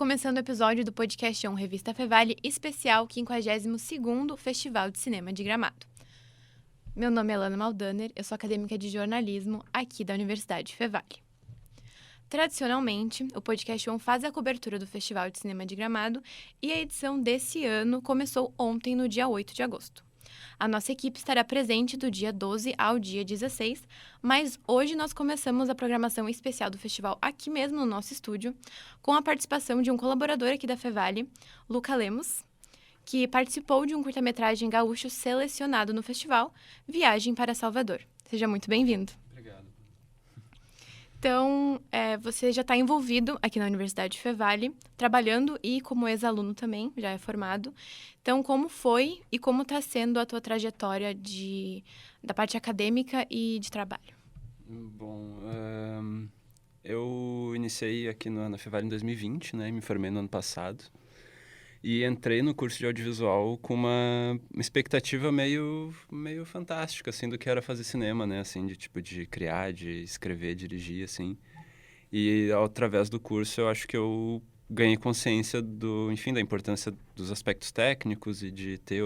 começando o episódio do podcast On Revista Fevale, especial 52º Festival de Cinema de Gramado. Meu nome é Alana Maldaner, eu sou acadêmica de jornalismo aqui da Universidade Fevale. Tradicionalmente, o podcast On faz a cobertura do Festival de Cinema de Gramado e a edição desse ano começou ontem, no dia 8 de agosto. A nossa equipe estará presente do dia 12 ao dia 16, mas hoje nós começamos a programação especial do festival aqui mesmo no nosso estúdio, com a participação de um colaborador aqui da Fevale, Luca Lemos, que participou de um curta-metragem gaúcho selecionado no festival, Viagem para Salvador. Seja muito bem-vindo. Obrigado. Então, você já está envolvido aqui na Universidade Fevale, trabalhando e como ex-aluno também, já é formado. Então, como foi e como está sendo a tua trajetória da parte acadêmica e de trabalho? Bom, eu iniciei aqui na Fevale em 2020, né? Me formei no ano passado. E entrei no curso de audiovisual com uma expectativa meio fantástica, assim, do que era fazer cinema, né? Assim, de criar, de escrever, dirigir, assim. E através do curso eu acho que eu ganhei consciência da importância dos aspectos técnicos e de ter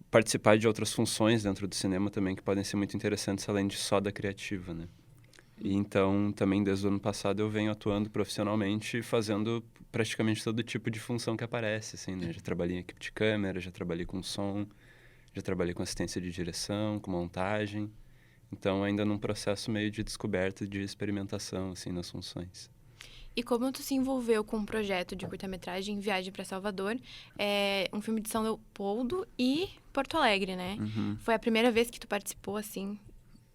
participar de outras funções dentro do cinema também que podem ser muito interessantes além de só da criativa, né? E então, também desde o ano passado eu venho atuando profissionalmente, fazendo praticamente todo tipo de função que aparece, assim, né? Já trabalhei em equipe de câmera, já trabalhei com som, já trabalhei com assistência de direção, com montagem. Então, ainda num processo meio de descoberta e de experimentação, assim, nas funções. E como tu se envolveu com um projeto de curta-metragem Viagem para Salvador, um filme de São Leopoldo e Porto Alegre, né? Uhum. Foi a primeira vez que tu participou, assim,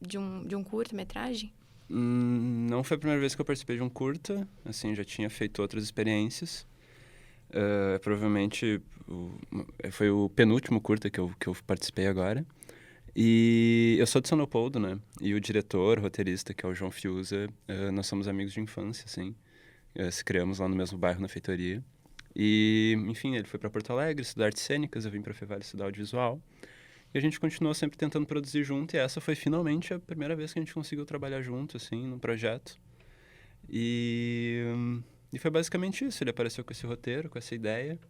de um curta-metragem? Não foi a primeira vez que eu participei de um curta, assim, já tinha feito outras experiências. Provavelmente foi o penúltimo curta que eu participei agora. E eu sou de São Leopoldo, né? E o diretor, roteirista, que é o João Fiuza, nós somos amigos de infância, assim. Se criamos lá no mesmo bairro, na Feitoria. E, enfim, ele foi para Porto Alegre estudar artes cênicas, eu vim para Fevale estudar audiovisual. E a gente continuou sempre tentando produzir junto, e essa foi finalmente a primeira vez que a gente conseguiu trabalhar junto, assim, num projeto. E foi basicamente isso, ele apareceu com esse roteiro, com essa ideia,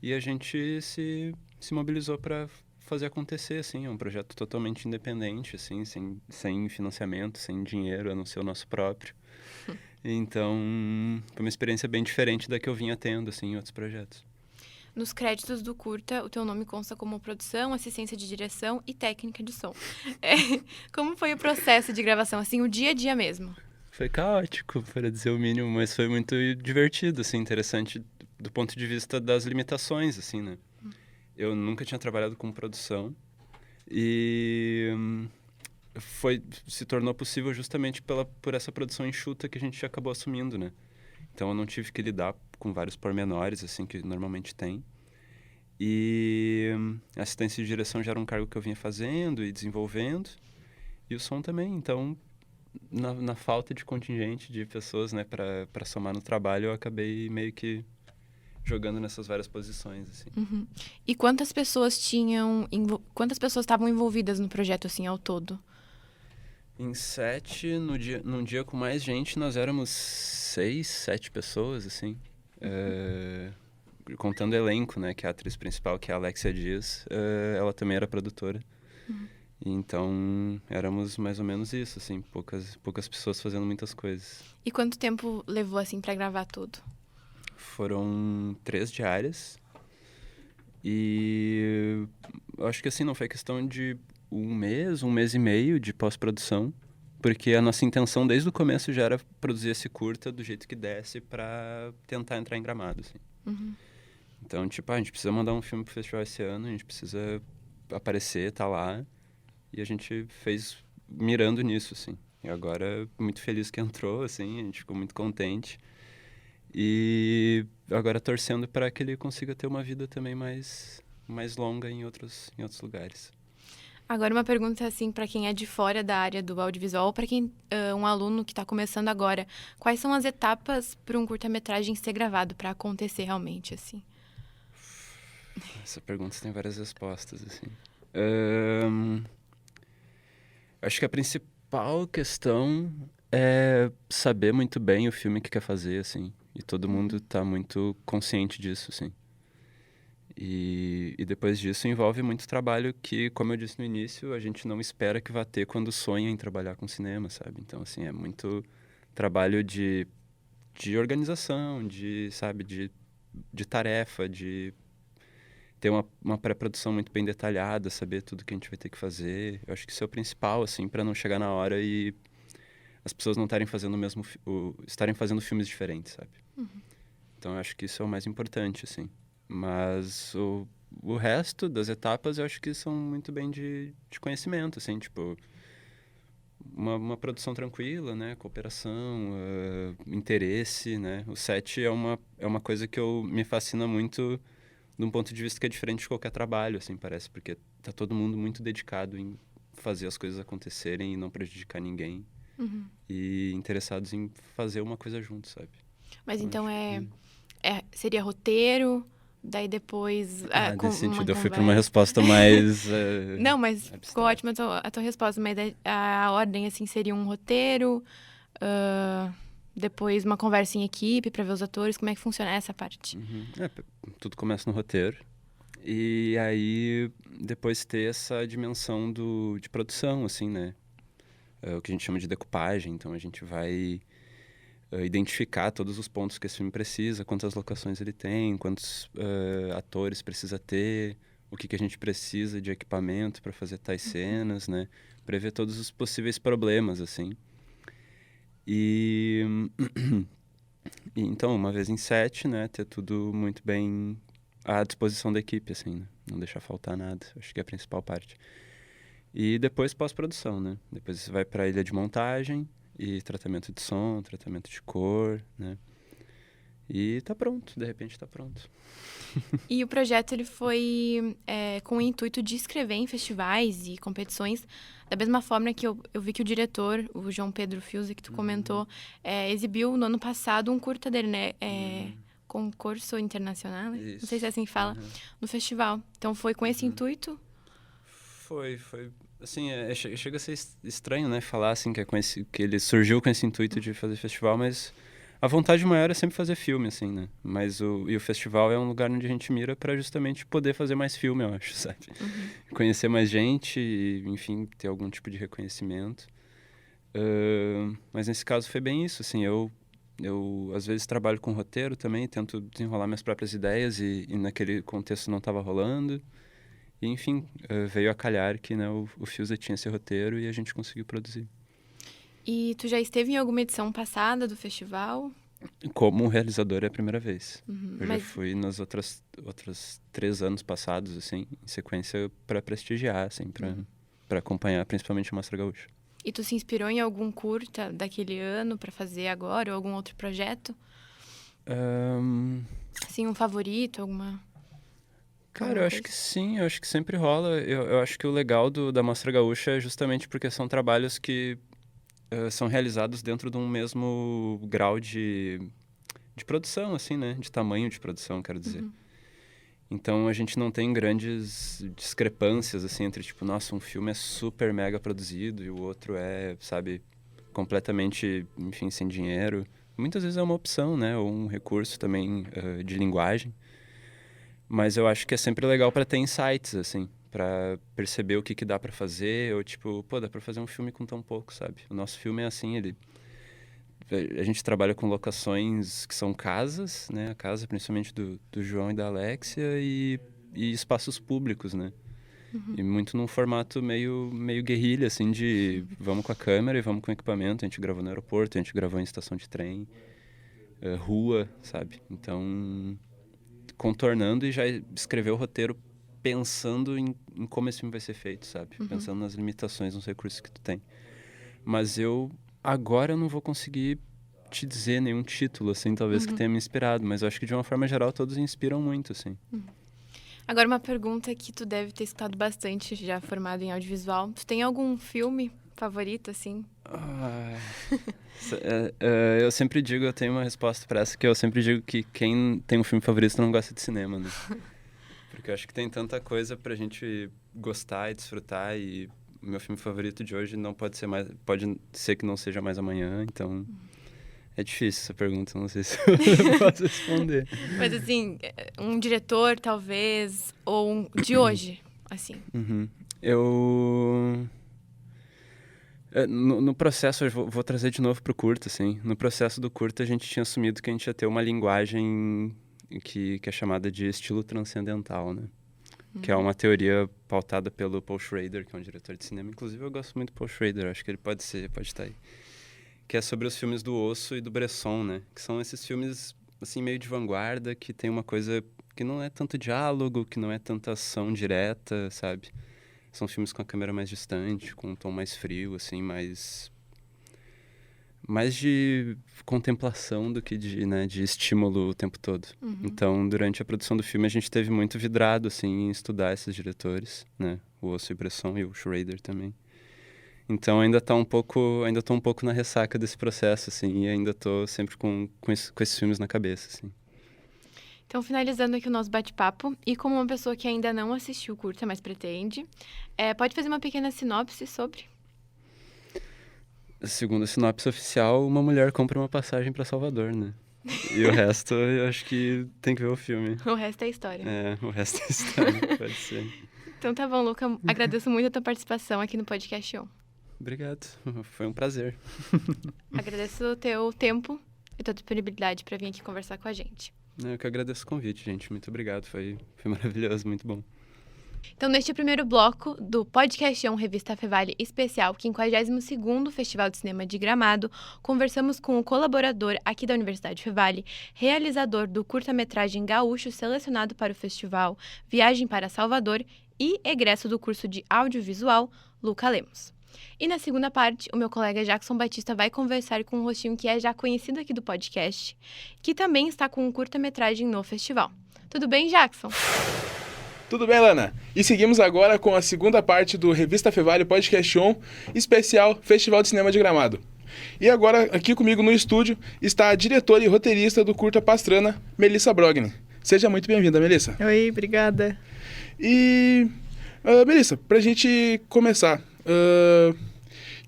e a gente se mobilizou para fazer acontecer, assim, é um projeto totalmente independente, assim, sem financiamento, sem dinheiro, a não ser o nosso próprio. Então, foi uma experiência bem diferente da que eu vinha tendo, assim, em outros projetos. Nos créditos do curta, o teu nome consta como produção, assistência de direção e técnica de som. Como foi o processo de gravação, assim, o dia a dia mesmo? Foi caótico, para dizer o mínimo, mas foi muito divertido, assim, interessante do ponto de vista das limitações, assim, né? Eu nunca tinha trabalhado com produção e se tornou possível justamente por essa produção enxuta que a gente acabou assumindo, né? Então eu não tive que lidar com vários pormenores, assim, que normalmente tem. E a assistência de direção já era um cargo que eu vinha fazendo e desenvolvendo. E o som também, então, na falta de contingente de pessoas, né, para somar no trabalho, eu acabei meio que jogando nessas várias posições, assim. Uhum. E quantas pessoas estavam envolvidas no projeto, assim, ao todo? Em 7, num dia com mais gente, nós éramos 6, 7 pessoas, assim. Contando o elenco, né, que é a atriz principal, que é a Alexia Dias, ela também era produtora. Então, éramos mais ou menos isso, assim, poucas pessoas fazendo muitas coisas. E quanto tempo levou, assim, pra gravar tudo? Foram 3 diárias. E eu acho que, assim, não foi questão de um mês e meio de pós-produção, porque a nossa intenção desde o começo já era produzir esse curta do jeito que desse pra tentar entrar em Gramado, assim. Então, tipo, a gente precisa mandar um filme pro festival esse ano, a gente precisa aparecer, tá lá. E a gente fez mirando nisso, assim. E agora, muito feliz que entrou, assim, a gente ficou muito contente. E agora torcendo para que ele consiga ter uma vida também mais longa em outros lugares. Agora, uma pergunta, assim, pra quem é de fora da área do audiovisual, pra quem um aluno que tá começando agora, quais são as etapas para um curta-metragem ser gravado, pra acontecer realmente, assim? Essa pergunta tem várias respostas, assim. Acho que a principal questão É saber muito bem o filme que quer fazer, assim. E todo mundo tá muito consciente disso, assim. E depois disso envolve muito trabalho que, como eu disse no início, a gente não espera que vá ter quando sonha em trabalhar com cinema, sabe? Então, assim, é muito trabalho de organização, sabe, de tarefa, de ter uma pré-produção muito bem detalhada, saber tudo que a gente vai ter que fazer. Eu acho que isso é o principal, assim, para não chegar na hora e as pessoas não estarem fazendo estarem fazendo filmes diferentes, sabe? Então eu acho que isso é o mais importante, assim. Mas o resto das etapas eu acho que são muito bem de conhecimento, assim, tipo, uma produção tranquila, né? Cooperação, interesse, né? O set é uma coisa que me fascina muito de um ponto de vista que é diferente de qualquer trabalho, assim, parece, porque tá todo mundo muito dedicado em fazer as coisas acontecerem e não prejudicar ninguém. E interessados em fazer uma coisa junto, sabe? Mas então Acho que... seria roteiro, daí depois com nesse uma sentido, eu fui para uma conversa. resposta mais Não, mas ficou abstrata. ótima a tua resposta. Mas a ordem, assim, seria um roteiro, ah, depois uma conversa em equipe para ver os atores. Como é que funciona essa parte? Uhum. Tudo começa no roteiro. E aí, depois ter essa dimensão de produção, assim, né? O que a gente chama de decupagem. Então, a gente vai identificar todos os pontos que esse filme precisa, quantas locações ele tem, quantos atores precisa ter, o que a gente precisa de equipamento para fazer tais cenas, né? Prever todos os possíveis problemas, assim. E, e então, uma vez em set, né, ter tudo muito bem à disposição da equipe, assim, né? Não deixar faltar nada. Acho que é a principal parte. E depois pós-produção, né? Depois você vai para a ilha de montagem e tratamento de som, tratamento de cor, né? E tá pronto, de repente tá pronto. E o projeto ele foi com o intuito de escrever em festivais e competições, da mesma forma que eu vi que o diretor, o João Pedro Fiuza, que tu comentou, exibiu no ano passado um curta dele, né? Concurso Internacional, né? Não sei se é assim que fala, no festival. Então foi com esse intuito? Foi. Assim, chega a ser estranho, né? Falar assim que ele surgiu com esse intuito de fazer festival, mas a vontade maior é sempre fazer filme, assim, né? Mas o festival é um lugar onde a gente mira para justamente poder fazer mais filme, eu acho, sabe? Conhecer mais gente e, enfim, ter algum tipo de reconhecimento. Mas nesse caso foi bem isso, assim, eu às vezes trabalho com roteiro também, tento desenrolar minhas próprias ideias e naquele contexto não estava rolando. E, enfim, veio a calhar que, né, o Fiuza tinha esse roteiro e a gente conseguiu produzir. E tu já esteve em alguma edição passada do festival? Como realizador é a primeira vez. Eu já Mas fui nas outras 3 anos passados, assim, em sequência, para prestigiar, assim, para acompanhar principalmente a Mostra Gaúcha. e tu se inspirou em algum curta daquele ano para fazer agora ou algum outro projeto? Ahn, Assim, um favorito, Cara, alguma eu acho coisa? que sim, eu acho que sempre rola. Eu acho que o legal da Mostra Gaúcha é justamente porque são trabalhos que são realizados dentro de um mesmo grau de produção, assim, né? De tamanho de produção, quero dizer. Então a gente não tem grandes discrepâncias, assim, entre tipo, nossa, um filme é super mega produzido e o outro é, sabe, completamente, enfim, sem dinheiro. Muitas vezes é uma opção, né? Ou um recurso também de linguagem. Mas eu acho que é sempre legal para ter insights, assim, para perceber o que dá para fazer, ou tipo, pô, dá para fazer um filme com tão pouco, sabe? O nosso filme é assim, a gente trabalha com locações que são casas, né? A casa principalmente do João e da Alexia e espaços públicos, né? E muito num formato meio guerrilha, assim, de vamos com a câmera e vamos com o equipamento. A gente gravou no aeroporto, a gente gravou em estação de trem, rua, sabe? Então, contornando e já escrever o roteiro pensando em como esse filme vai ser feito, sabe? Pensando nas limitações, nos recursos que tu tem. Mas agora eu não vou conseguir te dizer nenhum título, assim, talvez que tenha me inspirado, mas eu acho que de uma forma geral todos inspiram muito, assim. Agora, uma pergunta que tu deve ter escutado bastante, já formado em audiovisual. Tu tem algum filme favorito, assim? Eu sempre digo, eu tenho uma resposta para essa, que eu sempre digo que quem tem um filme favorito não gosta de cinema, né? Porque eu acho que tem tanta coisa pra gente gostar e desfrutar, meu filme favorito de hoje não pode ser mais... Pode ser que não seja mais amanhã, então... É difícil essa pergunta, não sei se eu posso responder. Mas, assim, um diretor, talvez, ou de hoje, assim. Eu... No processo, eu vou trazer de novo pro curta, assim. No processo do curta, a gente tinha assumido que a gente ia ter uma linguagem que é chamada de estilo transcendental, né? Que é uma teoria pautada pelo Paul Schrader, que é um diretor de cinema. Inclusive, eu gosto muito do Paul Schrader, acho que ele pode estar aí. Que é sobre os filmes do Osso e do Bresson, né? Que são esses filmes, assim, meio de vanguarda, que tem uma coisa que não é tanto diálogo, que não é tanta ação direta, sabe? São filmes com a câmera mais distante, com um tom mais frio, assim, mais de contemplação do que de estímulo o tempo todo. Então, durante a produção do filme, a gente teve muito vidrado, assim, em estudar esses diretores, né? O Osso e Bresson e o Schrader também. Então, ainda tô um pouco na ressaca desse processo, assim, e ainda tô sempre com esses filmes na cabeça, assim. Então, finalizando aqui o nosso bate-papo, e como uma pessoa que ainda não assistiu o curta, mas pretende, pode fazer uma pequena sinopse sobre? Segundo a sinopse oficial, uma mulher compra uma passagem para Salvador, né? E o resto, eu acho que tem que ver o filme. O resto é história. O resto é história, pode ser. Então tá bom, Luca. Agradeço muito a tua participação aqui no Podcast On. Obrigado, foi um prazer. Agradeço o teu tempo e tua disponibilidade para vir aqui conversar com a gente. Eu que agradeço o convite, gente. Muito obrigado, foi maravilhoso, muito bom. Então, neste primeiro bloco do Podcast On Revista Fevale Especial, 52º Festival de Cinema de Gramado, conversamos com o colaborador aqui da Universidade Fevale, realizador do curta-metragem gaúcho selecionado para o festival Viagem para Salvador e egresso do curso de audiovisual, Luca Lemos. E na segunda parte, o meu colega Jackson Batista vai conversar com um rostinho que é já conhecido aqui do podcast, que também está com um curta-metragem no festival. Tudo bem, Jackson? Tudo bem, Lana? E seguimos agora com a segunda parte do Revista Fevale Podcast On, especial Festival de Cinema de Gramado. E agora, aqui comigo no estúdio, está a diretora e roteirista do curta Pastrana, Melissa Brogni. Seja muito bem-vinda, Melissa. Oi, obrigada. E, Melissa, pra gente começar,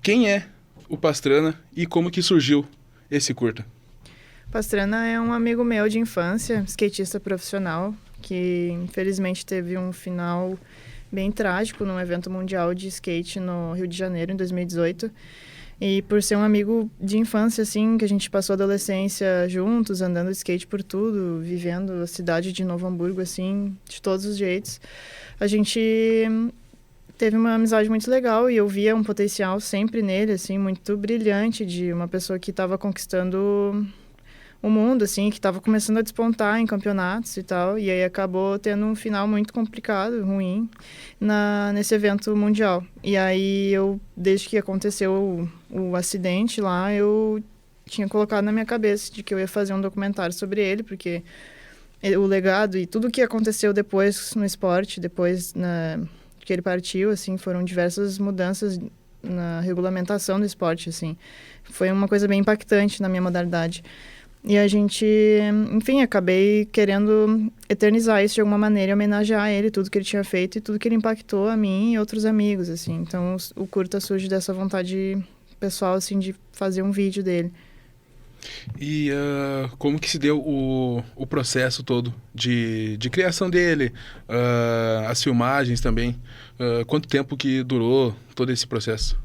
quem é o Pastrana e como que surgiu esse curta? Pastrana é um amigo meu de infância, skatista profissional, que infelizmente teve um final bem trágico num evento mundial de skate no Rio de Janeiro, em 2018. E por ser um amigo de infância, assim, que a gente passou a adolescência juntos, andando de skate por tudo, vivendo a cidade de Novo Hamburgo, assim, de todos os jeitos, a gente teve uma amizade muito legal e eu via um potencial sempre nele, assim, muito brilhante, de uma pessoa que estava conquistando o mundo, assim, que estava começando a despontar em campeonatos e tal, e aí acabou tendo um final muito complicado, ruim, nesse evento mundial. E aí eu, desde que aconteceu o acidente lá, eu tinha colocado na minha cabeça de que eu ia fazer um documentário sobre ele, porque o legado e tudo o que aconteceu depois no esporte, depois que ele partiu, assim, foram diversas mudanças na regulamentação do esporte, assim. Foi uma coisa bem impactante na minha modalidade. E a gente, enfim, acabei querendo eternizar isso de alguma maneira, homenagear ele, tudo que ele tinha feito e tudo que ele impactou a mim e outros amigos, assim. Então, o curta surge dessa vontade pessoal, assim, de fazer um vídeo dele. E como que se deu o processo todo de criação dele, as filmagens também? Quanto tempo que durou todo esse processo?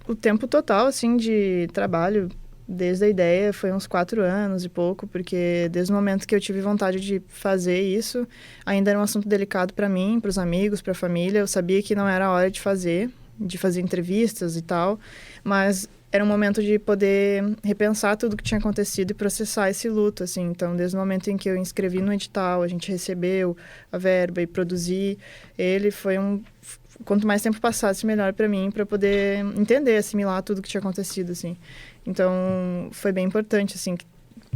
O tempo total, assim, de trabalho, desde a ideia, foi uns 4 anos e pouco, porque desde o momento que eu tive vontade de fazer isso, ainda era um assunto delicado para mim, para os amigos, para a família. Eu sabia que não era a hora de fazer entrevistas e tal, mas era um momento de poder repensar tudo que tinha acontecido e processar esse luto, assim. Então, desde o momento em que eu inscrevi no edital, a gente recebeu a verba e produzi ele, quanto mais tempo passasse, melhor para mim, para poder entender, assimilar tudo que tinha acontecido, assim. Então, foi bem importante, assim, que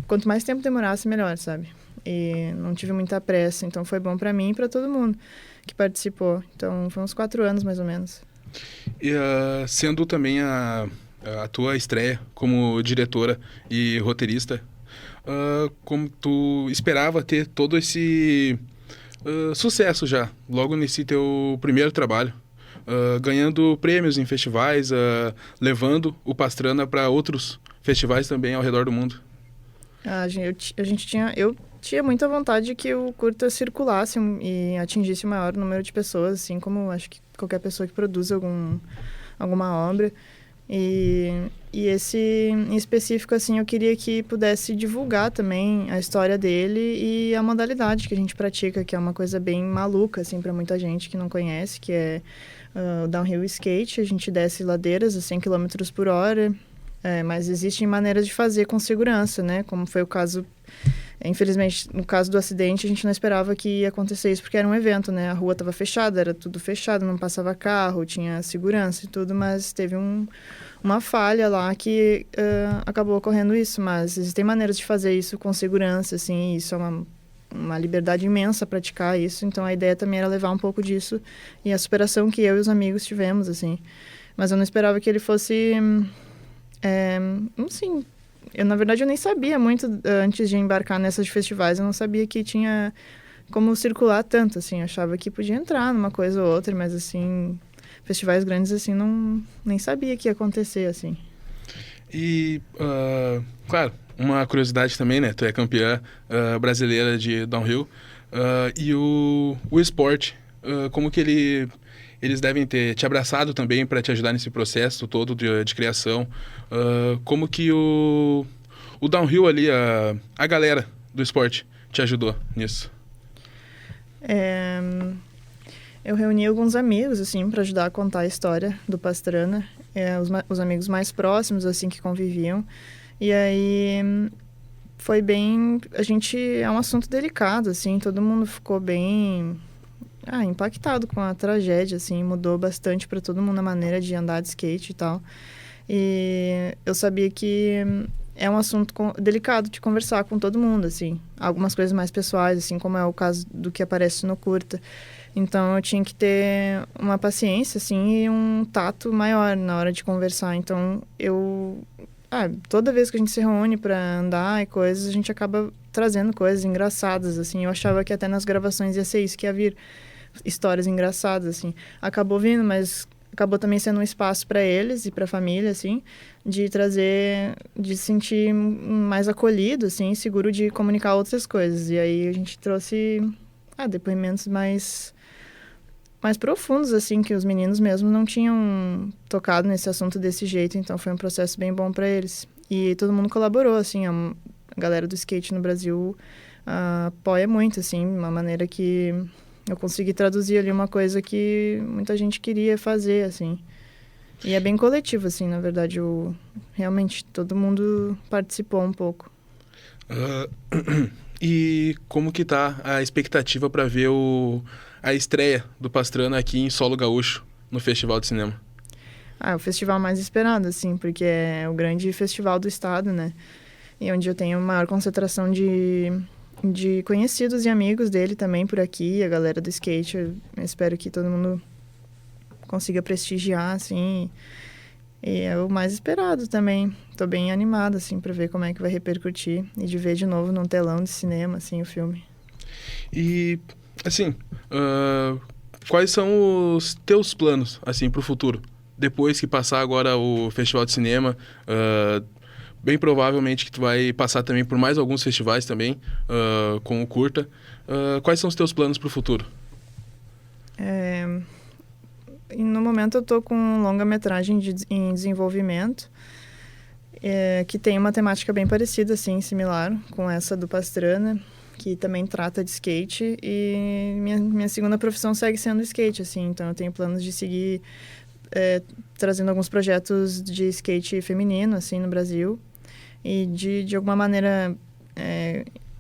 quanto mais tempo demorasse, melhor, sabe? E não tive muita pressa, então foi bom para mim e para todo mundo que participou. Então, foi uns 4 anos, mais ou menos. E sendo também a tua estreia como diretora e roteirista, como tu esperava ter todo esse sucesso já, logo nesse teu primeiro trabalho? ganhando prêmios em festivais, levando o Pastrana para outros festivais também ao redor do mundo? Eu tinha muita vontade de que o curta circulasse e atingisse o maior número de pessoas, assim como acho que qualquer pessoa que produz alguma obra. E esse, em específico, assim, eu queria que pudesse divulgar também a história dele e a modalidade que a gente pratica, que é uma coisa bem maluca, assim, para muita gente que não conhece, que é o downhill skate. A gente desce ladeiras a 100 km por hora, mas existem maneiras de fazer com segurança, né? Como foi o caso... Infelizmente, no caso do acidente, a gente não esperava que ia acontecer isso, porque era um evento, né? A rua estava fechada, era tudo fechado, não passava carro, tinha segurança e tudo, mas teve uma falha lá que acabou ocorrendo isso. Mas existem maneiras de fazer isso com segurança, assim, isso é uma liberdade imensa praticar isso. Então, a ideia também era levar um pouco disso e a superação que eu e os amigos tivemos, assim. Mas eu não esperava que ele fosse... assim... na verdade, eu nem sabia muito antes de embarcar nessas festivais. Eu não sabia que tinha como circular tanto, assim. Eu achava que podia entrar numa coisa ou outra, mas, assim, festivais grandes, assim, nem sabia que ia acontecer, assim. E, claro, uma curiosidade também, né? Tu é campeã brasileira de downhill. E o esporte, como que eles devem ter te abraçado também para te ajudar nesse processo todo de criação. Como que o downhill ali, a galera do esporte te ajudou nisso? Eu reuni alguns amigos, assim, para ajudar a contar a história do Pastrana. Os amigos mais próximos, assim, que conviviam. E aí foi bem... é um assunto delicado, assim, todo mundo ficou bem... impactado com a tragédia, assim, mudou bastante para todo mundo a maneira de andar de skate e tal. E eu sabia que é um assunto delicado de conversar com todo mundo, assim. Algumas coisas mais pessoais, assim, como é o caso do que aparece no curta. Então, eu tinha que ter uma paciência, assim, e um tato maior na hora de conversar. Então, toda vez que a gente se reúne para andar e coisas, a gente acaba trazendo coisas engraçadas, assim. Eu achava que até nas gravações ia ser isso, que ia vir histórias engraçadas, assim. Acabou vindo, mas acabou também sendo um espaço para eles e para a família, assim, de se sentir mais acolhido, assim, seguro de comunicar outras coisas. E aí a gente trouxe depoimentos mais profundos, assim, que os meninos mesmo não tinham tocado nesse assunto desse jeito, então foi um processo bem bom para eles. E todo mundo colaborou, assim, a galera do skate no Brasil apoia muito, assim, uma maneira que eu consegui traduzir ali uma coisa que muita gente queria fazer, assim. E é bem coletivo, assim, na verdade. Realmente, todo mundo participou um pouco. E como que tá a expectativa para ver a estreia do Pastrana aqui em solo gaúcho, no Festival de Cinema? É o festival mais esperado, assim, porque é o grande festival do estado, né? E onde eu tenho maior concentração de conhecidos e amigos dele também por aqui, a galera do skate. Eu espero que todo mundo consiga prestigiar, assim, e é o mais esperado também. Tô bem animada, assim, pra ver como é que vai repercutir e de ver de novo num telão de cinema, assim, o filme. E, assim, quais são os teus planos, assim, pro futuro? Depois que passar agora o Festival de Cinema, bem provavelmente que tu vai passar também por mais alguns festivais também, com o curta. Quais são os teus planos para o futuro? No momento eu tô com um longa-metragem em desenvolvimento, que tem uma temática bem parecida, assim, similar com essa do Pastrana, que também trata de skate, e minha segunda profissão segue sendo skate, assim, então eu tenho planos de seguir trazendo alguns projetos de skate feminino, assim, no Brasil, e de alguma maneira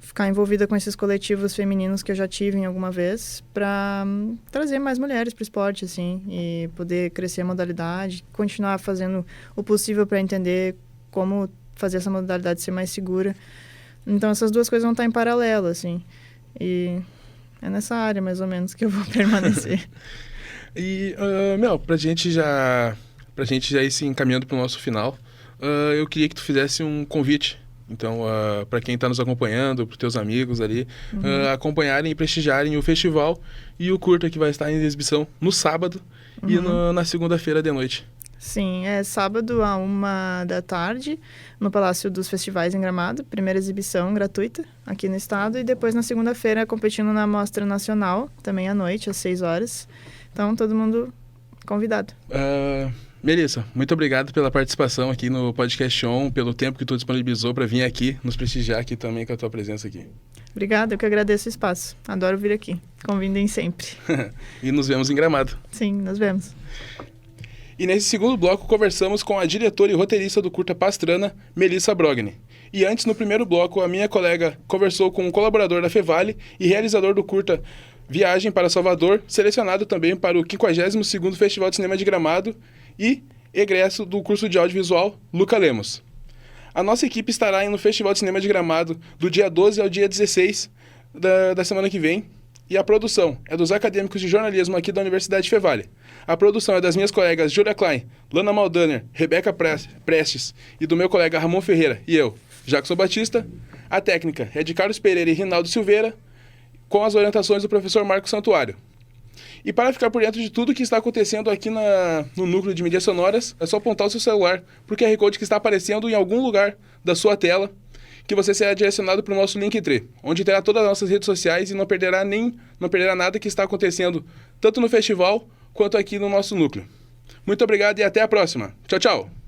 ficar envolvida com esses coletivos femininos que eu já tive em alguma vez, para trazer mais mulheres para o esporte, assim, e poder crescer a modalidade, continuar fazendo o possível para entender como fazer essa modalidade ser mais segura. Então essas duas coisas vão estar em paralelo, assim, e é nessa área mais ou menos que eu vou permanecer. E, pra gente já ir se encaminhando para o nosso final, eu queria que tu fizesse um convite Então, para quem está nos acompanhando, para os teus amigos ali, acompanharem e prestigiarem o festival e o curta que vai estar em exibição no sábado e na segunda-feira de noite. Sim, é sábado à 13h, no Palácio dos Festivais em Gramado. Primeira exibição gratuita aqui no estado. E depois na segunda-feira competindo na Mostra Nacional, também à noite, às 6h. Então, todo mundo convidado. Melissa, muito obrigado pela participação aqui no Podcast On, pelo tempo que tu disponibilizou para vir aqui, nos prestigiar aqui também com a tua presença aqui. Obrigada, eu que agradeço o espaço. Adoro vir aqui. Convidem sempre. E nos vemos em Gramado. Sim, nos vemos. E nesse segundo bloco conversamos com a diretora e roteirista do curta Pastrana, Melissa Brogni. E antes, no primeiro bloco, a minha colega conversou com um colaborador da Fevale e realizador do curta Viagem para Salvador, selecionado também para o 52º Festival de Cinema de Gramado e egresso do curso de audiovisual Luca Lemos. A nossa equipe estará no Festival de Cinema de Gramado do dia 12 ao dia 16 da semana que vem. E a produção é dos acadêmicos de jornalismo aqui da Universidade Fevale. A produção é das minhas colegas Júlia Klein, Lana Maldaner, Rebeca Prestes e do meu colega Ramon Ferreira e eu, Jackson Batista. A técnica é de Carlos Pereira e Rinaldo Silveira, com as orientações do professor Marco Santuário. E para ficar por dentro de tudo que está acontecendo aqui no núcleo de mídias sonoras, é só apontar o seu celular para o QR Code que está aparecendo em algum lugar da sua tela, que você será direcionado para o nosso Linktree, onde terá todas as nossas redes sociais e não perderá nada que está acontecendo, tanto no festival quanto aqui no nosso núcleo. Muito obrigado e até a próxima. Tchau, tchau!